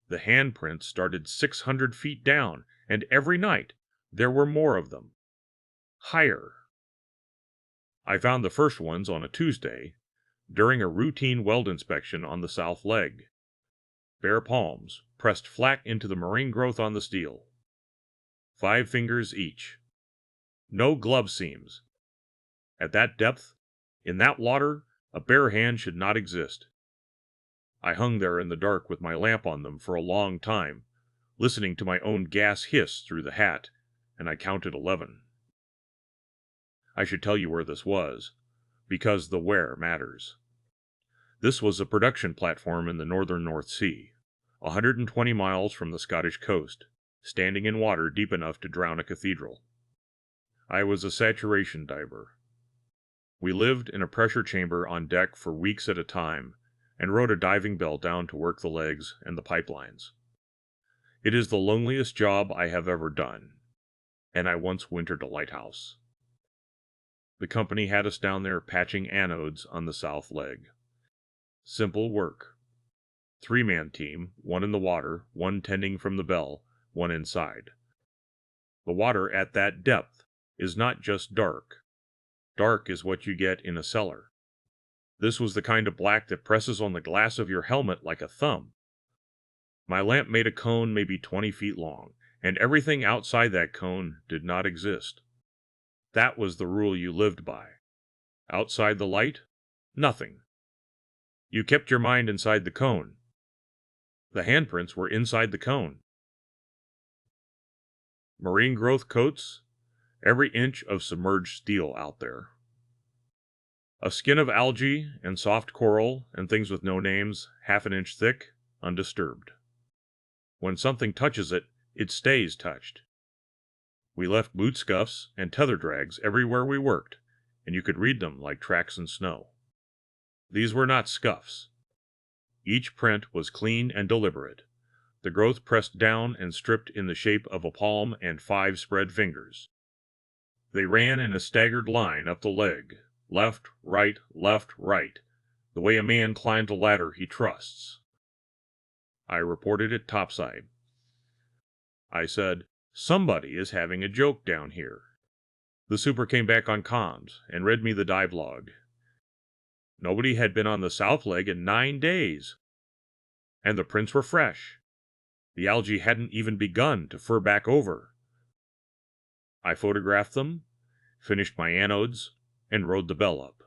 The handprints started 600 feet down, and every night there were more of them. Higher. I found the first ones on a Tuesday, during a routine weld inspection on the south leg. Bare palms, pressed flat into the marine growth on the steel. 5 fingers each. No glove seams. At that depth, in that water, a bare hand should not exist. I hung there in the dark with my lamp on them for a long time, listening to my own gas hiss through the hat, and I counted 11. I should tell you where this was, because the where matters. This was a production platform in the northern North Sea, 120 miles from the Scottish coast, standing in water deep enough to drown a cathedral. I was a saturation diver. We lived in a pressure chamber on deck for weeks at a time, and rode a diving bell down to work the legs and the pipelines. It is the loneliest job I have ever done, and I once wintered a lighthouse. The company had us down there patching anodes on the south leg. Simple work. 3-man team, 1 in the water, 1 tending from the bell, 1 inside. The water at that depth is not just dark. Dark is what you get in a cellar. This was the kind of black that presses on the glass of your helmet like a thumb. My lamp made a cone maybe 20 feet long, and everything outside that cone did not exist. That was the rule you lived by. Outside the light, nothing. You kept your mind inside the cone. The handprints were inside the cone. Marine growth coats, every inch of submerged steel out there. A skin of algae and soft coral and things with no names, half an inch thick, undisturbed. When something touches it, it stays touched. We left boot scuffs and tether drags everywhere we worked, and you could read them like tracks in snow. These were not scuffs. Each print was clean and deliberate, the growth pressed down and stripped in the shape of a palm and 5 spread fingers. They ran in a staggered line up the leg, left, right, the way a man climbs a ladder he trusts. I reported it topside. I said, "Somebody is having a joke down here." The super came back on comms and read me the dive log. Nobody had been on the south leg in 9 days. And the prints were fresh. The algae hadn't even begun to fur back over. I photographed them, finished my anodes, and rode the bell up.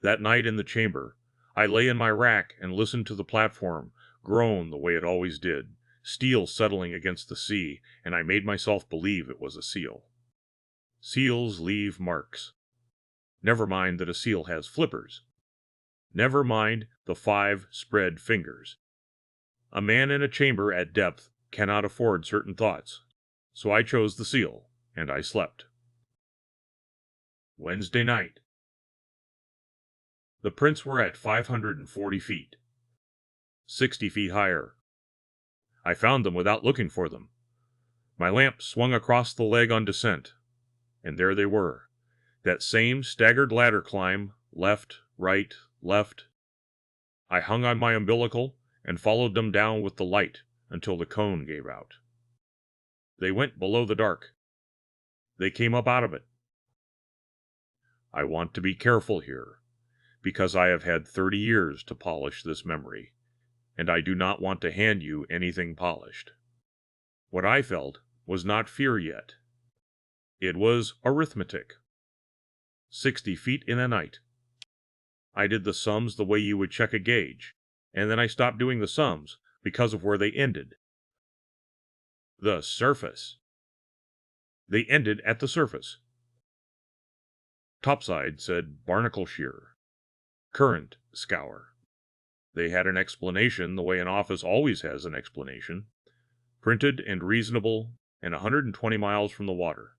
That night in the chamber, I lay in my rack and listened to the platform groan the way it always did, steel settling against the sea, and I made myself believe it was a seal. Seals leave marks. Never mind that a seal has flippers. Never mind the 5 spread fingers. A man in a chamber at depth cannot afford certain thoughts, so I chose the seal, and I slept. Wednesday night. The prints were at 540 feet. 60 feet higher. I found them without looking for them. My lamp swung across the leg on descent, and there they were. That same staggered ladder climb, left, right, left. I hung on my umbilical and followed them down with the light until the cone gave out. They went below the dark. They came up out of it. I want to be careful here, because I have had 30 years to polish this memory, and I do not want to hand you anything polished. What I felt was not fear yet. It was arithmetic. 60 feet in a night. I did the sums the way you would check a gauge, and then I stopped doing the sums because of where they ended. The surface. They ended at the surface. Topside said barnacle shear. Current scour. They had an explanation the way an office always has an explanation. Printed and reasonable and 120 miles from the water.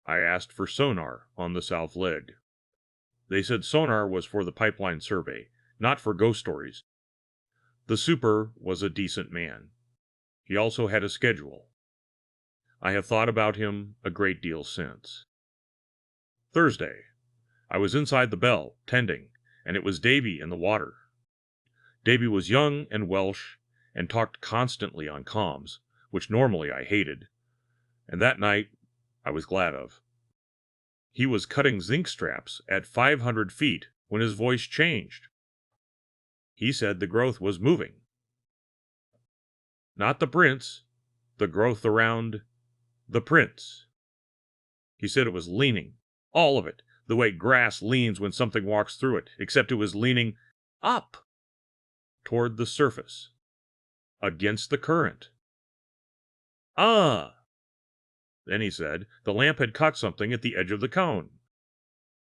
I asked for sonar on the south leg. They said sonar was for the pipeline survey, not for ghost stories. The super was a decent man. He also had a schedule. I have thought about him a great deal since. Thursday. I was inside the bell, tending, and it was Davy in the water. Davy was young and Welsh, and talked constantly on comms, which normally I hated, and that night I was glad of. He was cutting zinc straps at 500 feet when his voice changed. He said the growth was moving. Not the prints, the growth around the prints. He said it was leaning, all of it, the way grass leans when something walks through it, except it was leaning up toward the surface, against the current. Ah! Then he said the lamp had caught something at the edge of the cone.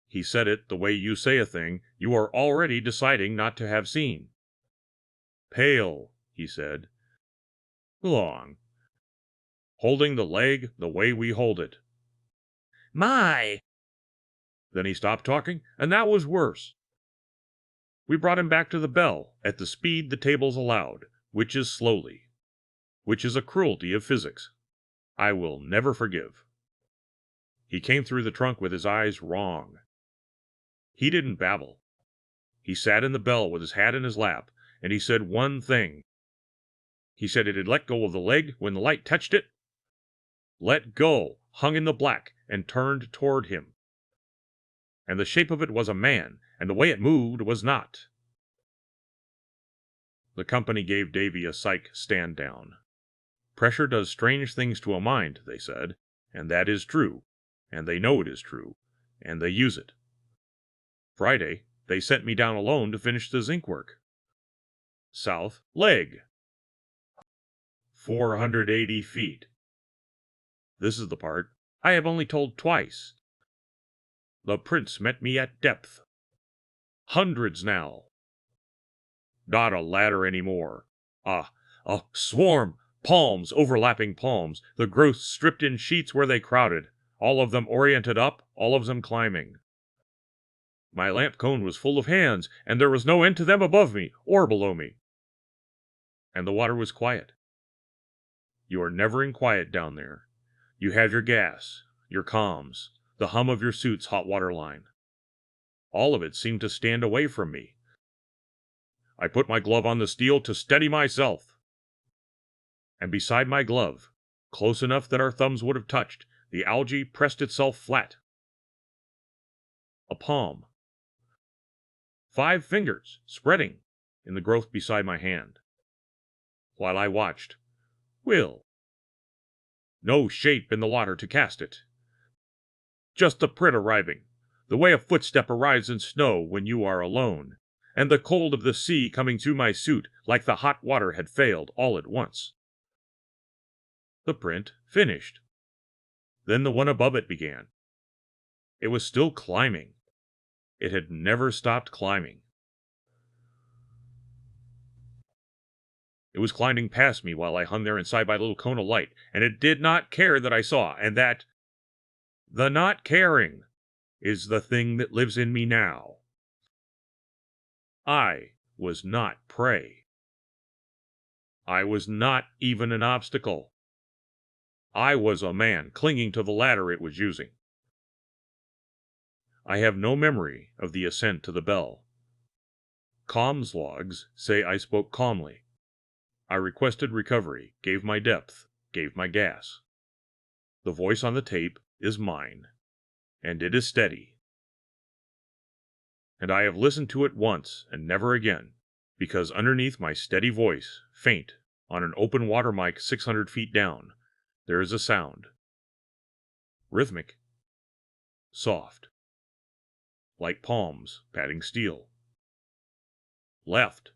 He said it the way you say a thing you are already deciding not to have seen. Pale, he said. Long. Holding the leg the way we hold it. My! Then he stopped talking, and that was worse. We brought him back to the bell at the speed the tables allowed, which is slowly, which is a cruelty of physics I will never forgive. He came through the trunk with his eyes wrong. He didn't babble. He sat in the bell with his hat in his lap, and he said one thing. He said it had let go of the leg when the light touched it. Let go, hung in the black, and turned toward him. And the shape of it was a man, and the way it moved was not. The company gave Davy a psych stand down. Pressure does strange things to a mind, they said, and that is true, and they know it is true, and they use it. Friday, they sent me down alone to finish the zinc work. South leg. 480 feet. This is the part I have only told twice. The prince met me at depth. Hundreds now. Not a ladder anymore. A swarm, palms overlapping palms, the growth stripped in sheets where they crowded, all of them oriented up, all of them climbing. My lamp cone was full of hands, and there was no end to them above me or below me. And the water was quiet. You are never in quiet down there. You have your gas, your comms, the hum of your suit's hot water line. All of it seemed to stand away from me. I put my glove on the steel to steady myself. And beside my glove, close enough that our thumbs would have touched, the algae pressed itself flat. A palm. 5 fingers, spreading, in the growth beside my hand. While I watched, Will. No shape in the water to cast it. Just the print arriving, the way a footstep arrives in snow when you are alone, and the cold of the sea coming through my suit like the hot water had failed all at once. The print finished. Then the one above it began. It was still climbing. It had never stopped climbing. It was climbing past me while I hung there inside my little cone of light, and it did not care that I saw, and that the not caring is the thing that lives in me now. I was not prey. I was not even an obstacle. I was a man clinging to the ladder it was using. I have no memory of the ascent to the bell. Comms logs say I spoke calmly. I requested recovery, gave my depth, gave my gas. The voice on the tape is mine, and it is steady. And I have listened to it once and never again, because underneath my steady voice, faint, on an open water mic 600 feet down, there is a sound. Rhythmic. Soft. Like palms patting steel. Left.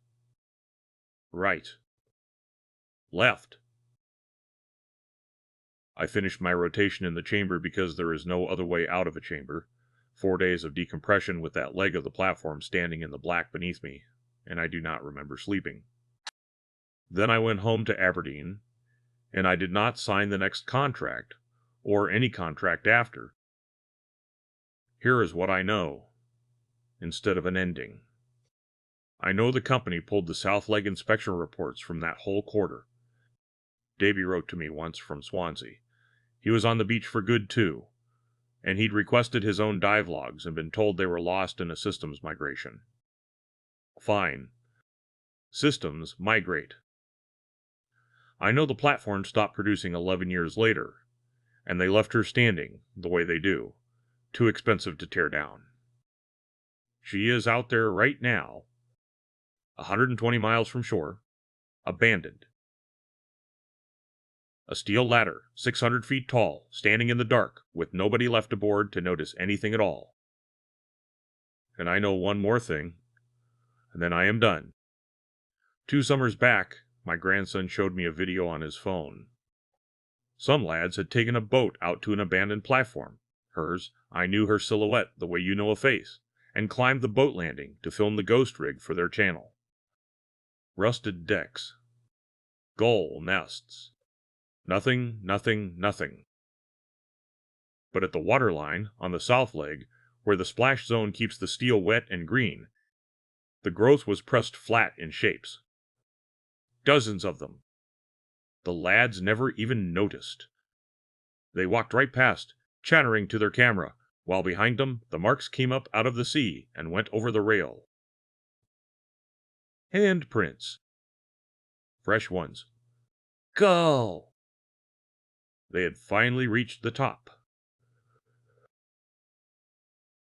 Right. Left. I finished my rotation in the chamber because there is no other way out of a chamber. 4 days of decompression with that leg of the platform standing in the black beneath me, and I do not remember sleeping. Then I went home to Aberdeen, and I did not sign the next contract, or any contract after. Here is what I know, instead of an ending. I know the company pulled the south leg inspection reports from that whole quarter. Davy wrote to me once from Swansea. He was on the beach for good, too, and he'd requested his own dive logs and been told they were lost in a systems migration. Fine. Systems migrate. I know the platform stopped producing 11 years later, and they left her standing the way they do, too expensive to tear down. She is out there right now, 120 miles from shore, abandoned. A steel ladder, 600 feet tall, standing in the dark, with nobody left aboard to notice anything at all. And I know one more thing, and then I am done. 2 summers back, my grandson showed me a video on his phone. Some lads had taken a boat out to an abandoned platform. Hers, I knew her silhouette the way you know a face, and climbed the boat landing to film the ghost rig for their channel. Rusted decks. Gull nests. Nothing, nothing, nothing. But at the waterline, on the south leg, where the splash zone keeps the steel wet and green, the growth was pressed flat in shapes. Dozens of them. The lads never even noticed. They walked right past, chattering to their camera, while behind them the marks came up out of the sea and went over the rail. Handprints. Fresh ones. Go! They had finally reached the top.